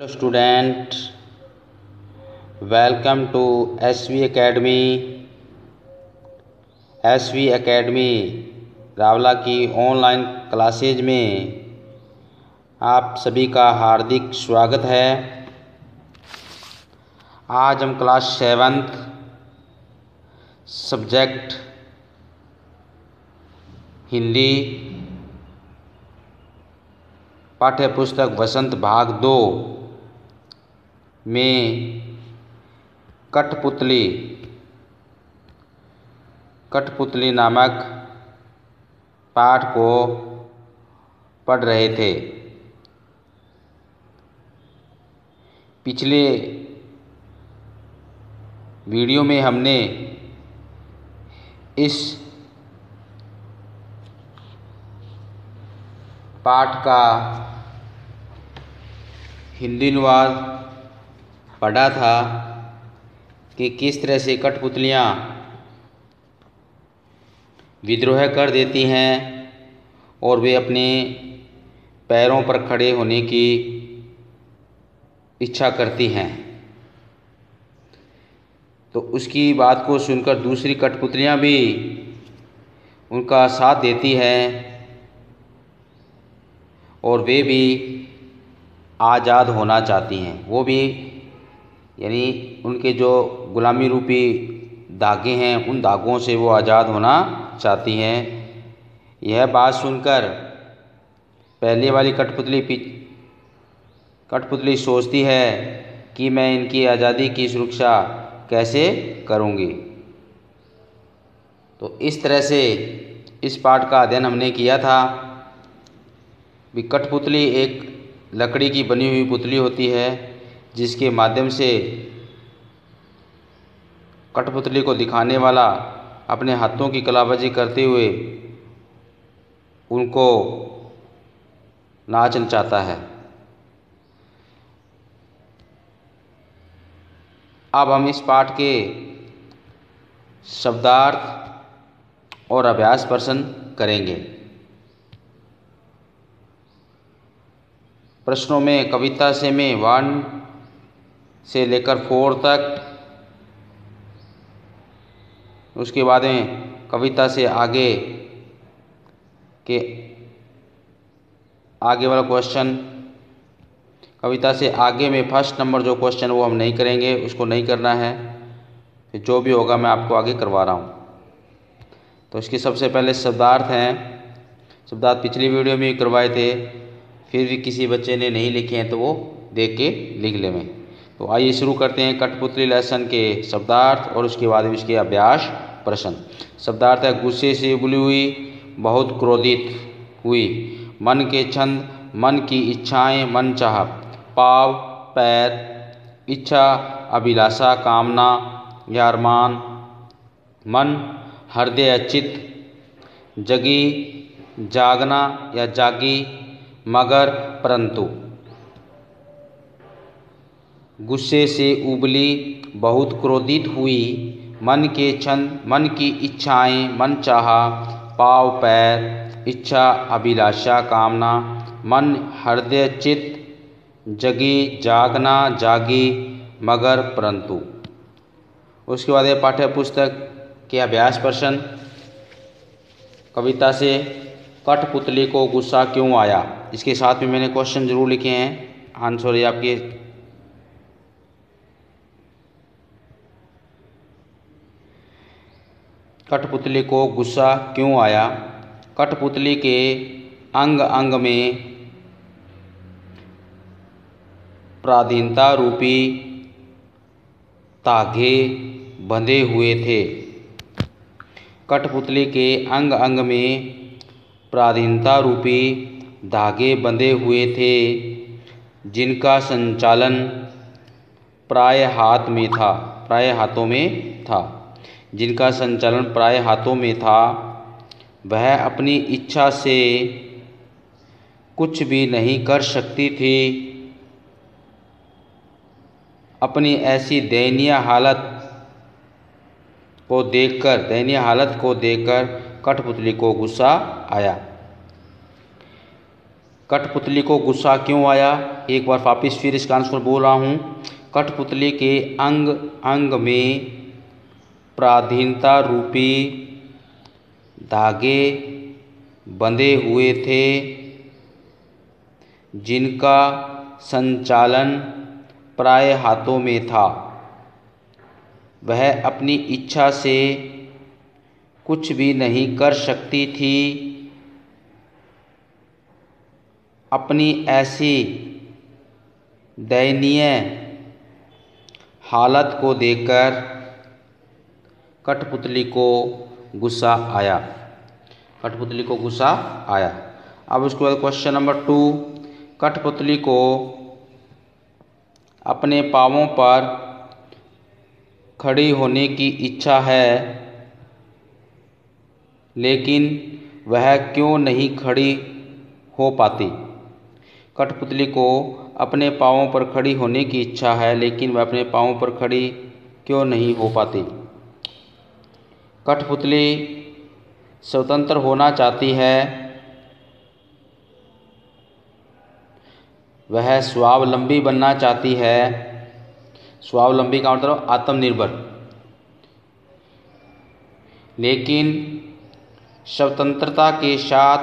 Hello student, welcome to SV Academy। SV Academy Rawla की online classes में आप सभी का हार्दिक स्वागत है। आज हम क्लास 7th सब्जेक्ट हिंदी पाठ्य पुस्तक वसंत भाग 2 में कठपुतली नामक पाठ को पढ़ रहे थे। पिछले वीडियो में हमने इस पाठ का हिंदी अनुवाद पढ़ा था कि किस तरह से कठपुतलियाँ विद्रोह कर देती हैं और वे अपने पैरों पर खड़े होने की इच्छा करती हैं। तो उसकी बात को सुनकर दूसरी कठपुतलियाँ भी उनका साथ देती हैं और वे भी आज़ाद होना चाहती हैं। वो भी यानी उनके जो गुलामी रूपी धागे हैं उन धागों से वो आज़ाद होना चाहती हैं। यह बात सुनकर पहले वाली कठपुतली सोचती है कि मैं इनकी आज़ादी की सुरक्षा कैसे करूँगी। तो इस तरह से इस पाठ का अध्ययन हमने किया था। भी कठपुतली एक लकड़ी की बनी हुई पुतली होती है जिसके माध्यम से कठपुतली को दिखाने वाला अपने हाथों की कलाबाजी करते हुए उनको नाच नचाता है। अब हम इस पाठ के शब्दार्थ और अभ्यास प्रश्न करेंगे। प्रश्नों में कविता से में 1 से लेकर 4 तक, उसके बाद में कविता से आगे वाला क्वेश्चन, कविता से आगे में फर्स्ट नंबर जो क्वेश्चन वो हम नहीं करेंगे, उसको नहीं करना है। फिर जो भी होगा मैं आपको आगे करवा रहा हूँ। तो इसके सबसे पहले शब्दार्थ हैं। शब्दार्थ पिछली वीडियो में करवाए थे, फिर भी किसी बच्चे ने नहीं लिखे हैं तो वो देख के लिख लें। तो आइए शुरू करते हैं कठपुतली लेसन के शब्दार्थ और उसके बाद इसके अभ्यास प्रश्न। शब्दार्थ है गुस्से से उबली हुई, बहुत क्रोधित हुई, मन के छंद, मन की इच्छाएं, मन चाह, पाव पैर, इच्छा अभिलाषा कामना या अरमान, मन हृदय चित्त, जगी जागना या जागी, मगर परंतु। गुस्से से उबली, बहुत क्रोधित हुई, मन के छंद, मन की इच्छाएं, मन चाहा, पाव पैर, इच्छा अभिलाषा कामना, मन हृदय चित्त, जगी जागना जागी, मगर परंतु। उसके बाद पाठ्य पुस्तक के अभ्यास प्रश्न। कविता से कठपुतली को गुस्सा क्यों आया, इसके साथ में मैंने क्वेश्चन जरूर लिखे हैं, आंसर ये आपके। कठपुतली को गुस्सा क्यों आया। कठपुतली के अंग अंग में पराधीनता रूपी धागे बंधे हुए थे। कठपुतली के अंग अंग में पराधीनता रूपी धागे बंधे हुए थे जिनका संचालन प्राय हाथों में था। जिनका संचालन प्राय हाथों में था। वह अपनी इच्छा से कुछ भी नहीं कर सकती थी। अपनी ऐसी दयनीय हालत को देखकर कठपुतली को गुस्सा आया। कठपुतली को गुस्सा क्यों आया? एक बार वापिस फिर इसका आंसर बोल रहा हूँ। कठपुतली के अंग अंग में पराधीनता रूपी धागे बंधे हुए थे, जिनका संचालन प्राय हाथों में था। वह अपनी इच्छा से कुछ भी नहीं कर सकती थी। अपनी ऐसी दयनीय हालत को देखकर कठपुतली को गुस्सा आया। कठपुतली को गुस्सा आया। अब उसके बाद क्वेश्चन नंबर 2, कठपुतली को अपने पाँवों पर खड़ी होने की इच्छा है, लेकिन वह क्यों नहीं खड़ी हो पाती। कठपुतली को अपने पाँवों पर खड़ी होने की इच्छा है, लेकिन वह अपने पाँवों पर खड़ी क्यों नहीं हो पाती। कठपुतली स्वतंत्र होना चाहती है। वह स्वावलंबी बनना चाहती है। स्वावलंबी का मतलब आत्मनिर्भर। लेकिन स्वतंत्रता के साथ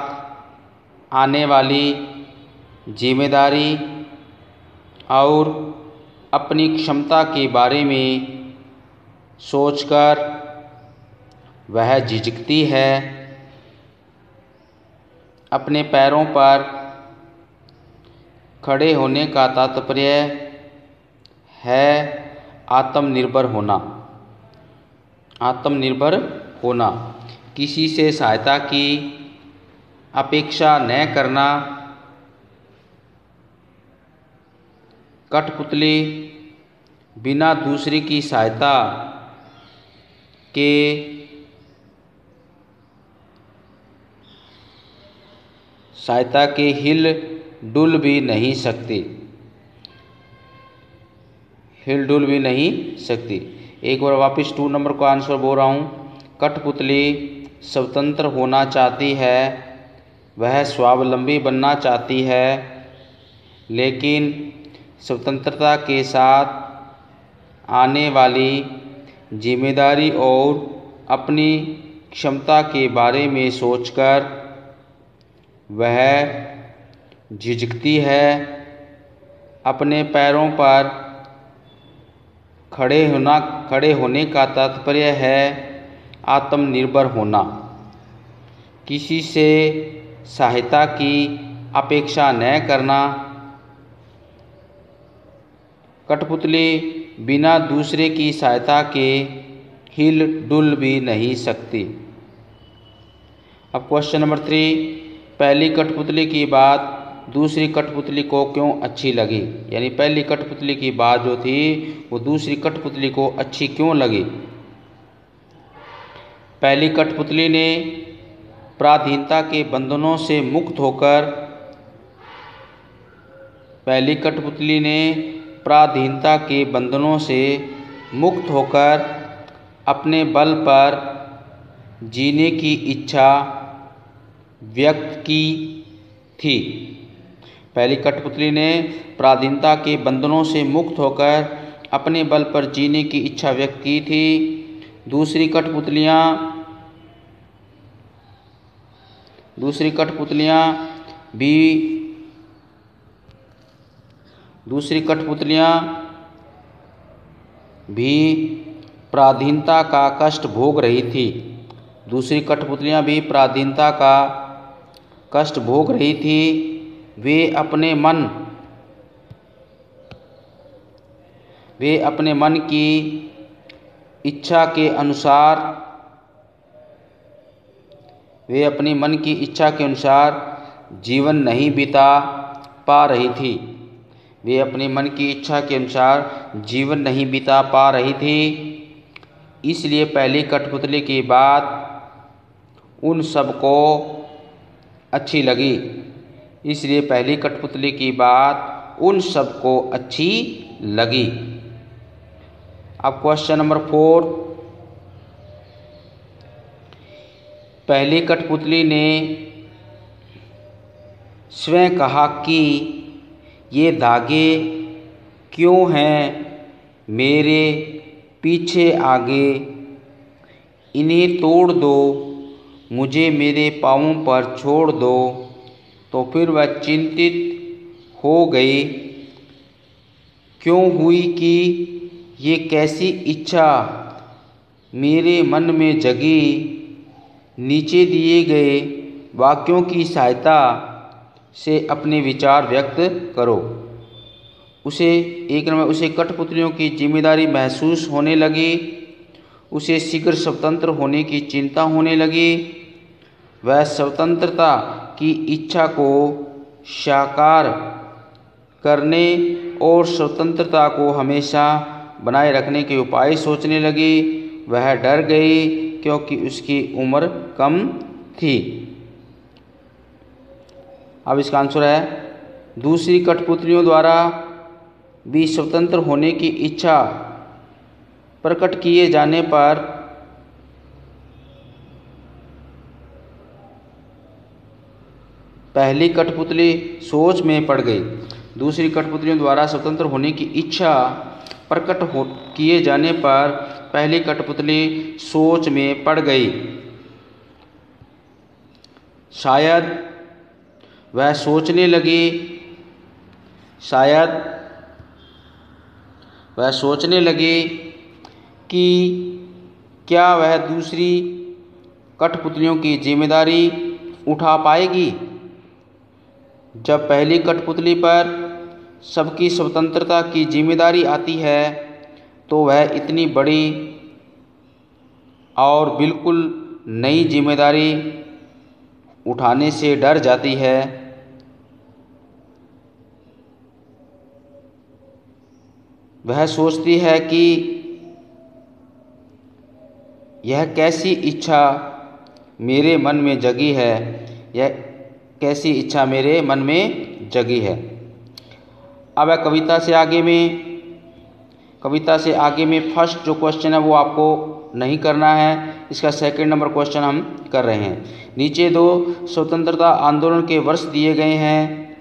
आने वाली जिम्मेदारी और अपनी क्षमता के बारे में सोचकर वह झिझकती है। अपने पैरों पर खड़े होने का तात्पर्य है आत्मनिर्भर होना। आत्मनिर्भर होना, किसी से सहायता की अपेक्षा न करना। कठपुतली बिना दूसरे की सहायता के हिल डुल भी नहीं सकती। हिल डुल भी नहीं सकती। एक बार वापस 2 नंबर का आंसर बोल रहा हूँ। कठपुतली स्वतंत्र होना चाहती है। वह स्वावलंबी बनना चाहती है, लेकिन स्वतंत्रता के साथ आने वाली जिम्मेदारी और अपनी क्षमता के बारे में सोचकर वह झिझकती है। अपने पैरों पर खड़े होने का तात्पर्य है आत्मनिर्भर होना। किसी से सहायता की अपेक्षा न करना। कठपुतली बिना दूसरे की सहायता के हिल डुल भी नहीं सकती। अब क्वेश्चन नंबर 3, पहली कठपुतली की बात दूसरी कठपुतली को क्यों अच्छी लगी। यानी पहली कठपुतली की बात जो थी वो दूसरी कठपुतली को अच्छी क्यों लगी। पहली कठपुतली ने पराधीनता के बंधनों से मुक्त होकर पराधीनता के बंधनों से मुक्त होकर अपने बल पर जीने की इच्छा व्यक्त की थी। पहली कठपुतली ने पराधीनता के बंधनों से मुक्त होकर अपने बल पर जीने की इच्छा व्यक्त की थी। दूसरी कठपुतलियाँ भी पराधीनता का कष्ट भोग रही थी। दूसरी कठपुतलियाँ भी पराधीनता का कष्ट भोग रही थी। वे अपने मन की इच्छा के अनुसार जीवन नहीं बिता पा रही थी। वे अपने मन की इच्छा के अनुसार जीवन नहीं बिता पा रही थी। इसलिए पहली कठपुतली की बात उन सबको अच्छी लगी। इसलिए पहली कठपुतली की बात उन सबको अच्छी लगी। अब क्वेश्चन नंबर 4, पहली कठपुतली ने स्वयं कहा कि ये धागे क्यों हैं मेरे पीछे आगे, इन्हें तोड़ दो, मुझे मेरे पाँवों पर छोड़ दो। तो फिर वह चिंतित हो गई, क्यों हुई कि ये कैसी इच्छा मेरे मन में जगी। नीचे दिए गए वाक्यों की सहायता से अपने विचार व्यक्त करो। उसे कठपुतलियों की जिम्मेदारी महसूस होने लगी, उसे शीघ्र स्वतंत्र होने की चिंता होने लगी। वह स्वतंत्रता की इच्छा को साकार करने और स्वतंत्रता को हमेशा बनाए रखने के उपाय सोचने लगी। वह डर गई क्योंकि उसकी उम्र कम थी। अब इसका आंसर है, दूसरी कठपुतलियों द्वारा भी स्वतंत्र होने की इच्छा प्रकट किए जाने पर पहली कठपुतली सोच में पड़ गई। दूसरी कठपुतलियों द्वारा स्वतंत्र होने की इच्छा प्रकट किए जाने पर पहली कठपुतली सोच में पड़ गई। शायद वह सोचने लगी कि क्या वह दूसरी कठपुतलियों की जिम्मेदारी उठा पाएगी। जब पहली कठपुतली पर सबकी स्वतंत्रता की जिम्मेदारी आती है तो वह इतनी बड़ी और बिल्कुल नई जिम्मेदारी उठाने से डर जाती है। वह सोचती है कि यह कैसी इच्छा मेरे मन में जगी है, यह कैसी इच्छा मेरे मन में जगी है। अब कविता से आगे में फर्स्ट जो क्वेश्चन है वो आपको नहीं करना है, इसका सेकंड नंबर क्वेश्चन हम कर रहे हैं। नीचे दो स्वतंत्रता आंदोलन के वर्ष दिए गए हैं।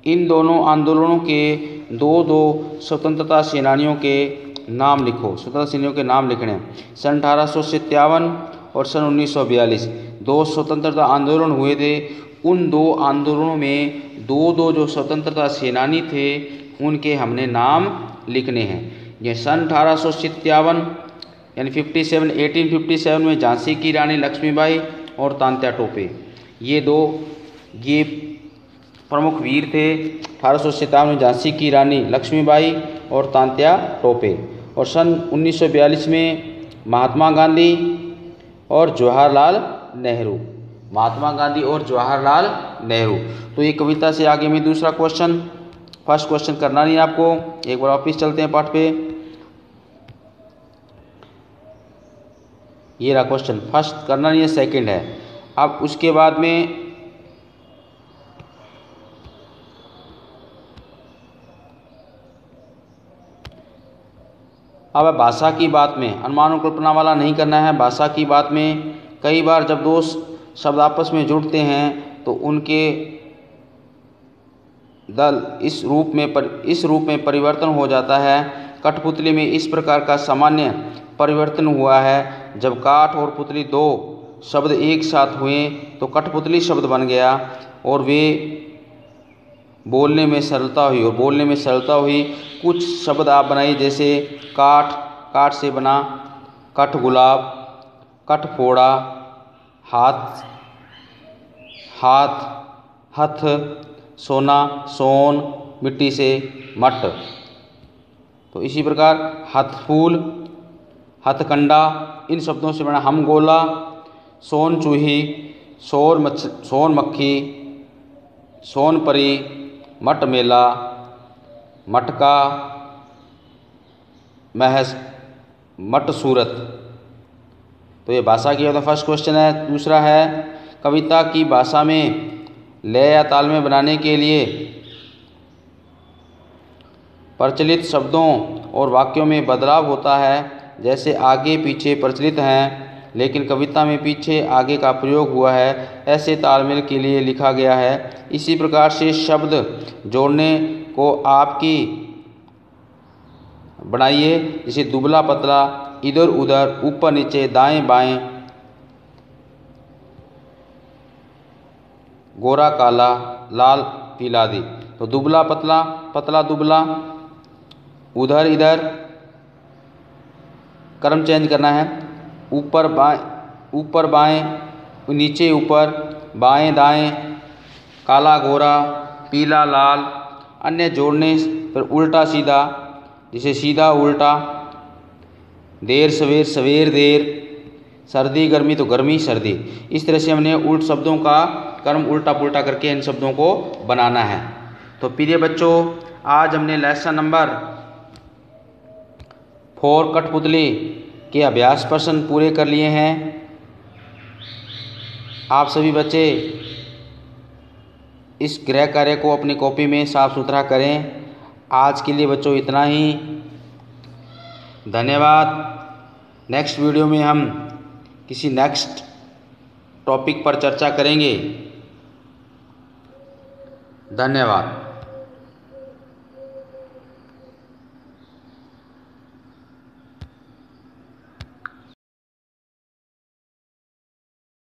इन दोनों आंदोलनों के दो स्वतंत्रता सेनानियों के नाम लिखो। स्वतंत्रता सेनानियों के नाम लिखने हैं। सन 1857 और सन 1942 दो स्वतंत्रता आंदोलन हुए थे। उन दो आंदोलनों में दो जो स्वतंत्रता सेनानी थे उनके हमने नाम लिखने हैं। ये सन 1857 यानी 1857 में झांसी की रानी लक्ष्मीबाई और तात्या टोपे, ये प्रमुख वीर थे। 1857 में झांसी की रानी लक्ष्मीबाई और तात्या टोपे। और सन 1942 में महात्मा गांधी और जवाहरलाल नेहरू। तो ये कविता से आगे में दूसरा क्वेश्चन, फर्स्ट क्वेश्चन करना नहीं है आपको। एक बार वापस चलते हैं पाठ पे। ये रहा क्वेश्चन, फर्स्ट करना नहीं है, सेकंड है। अब उसके बाद में अब भाषा की बात में अनुमान और कल्पना वाला नहीं करना है। भाषा की बात में कई बार जब दो शब्द आपस में जुड़ते हैं तो उनके दल इस रूप में परिवर्तन हो जाता है। कठपुतली में इस प्रकार का सामान्य परिवर्तन हुआ है। जब काठ और पुतली दो शब्द एक साथ हुए तो कठपुतली शब्द बन गया और वे बोलने में सरलता हुई। कुछ शब्द आप बनाइए, जैसे काठ से बना कठ गुलाब, कठ फोड़ा, हथ, सोना, सोन, मिट्टी से मट। तो इसी प्रकार हथफूल, हथकंडा, इन शब्दों से बना हम गोला, सोन चूही, सोन मक्खी, सोन परी, मट मेला, मटका, महस, मट सूरत। तो ये भाषा की फर्स्ट क्वेश्चन है। दूसरा है, कविता की भाषा में लय या ताल में बनाने के लिए प्रचलित शब्दों और वाक्यों में बदलाव होता है। जैसे आगे पीछे प्रचलित हैं लेकिन कविता में पीछे आगे का प्रयोग हुआ है, ऐसे तालमेल के लिए लिखा गया है। इसी प्रकार से शब्द जोड़ने को आपकी बनाइए, जैसे दुबला पतला, इधर उधर, ऊपर नीचे, दाएं बाएं, गोरा काला, लाल पीला आदि। तो दुबला पतला, पतला दुबला, उधर इधर, क्रम चेंज करना है, ऊपर बाएं, नीचे ऊपर, बाएं दाएं, काला गोरा, पीला लाल, अन्य जोड़ने फिर उल्टा सीधा, जैसे सीधा उल्टा, देर सवेर सवेर देर, सर्दी गर्मी तो गर्मी सर्दी। इस तरह से हमने उल्ट शब्दों का क्रम उल्टा पुल्टा करके इन शब्दों को बनाना है। तो प्रिय बच्चों, आज हमने लेसन नंबर 4 कठपुतली के अभ्यास प्रश्न पूरे कर लिए हैं। आप सभी बच्चे इस गृह कार्य को अपनी कॉपी में साफ सुथरा करें। आज के लिए बच्चों इतना ही, धन्यवाद। नेक्स्ट वीडियो में हम किसी नेक्स्ट टॉपिक पर चर्चा करेंगे। धन्यवाद।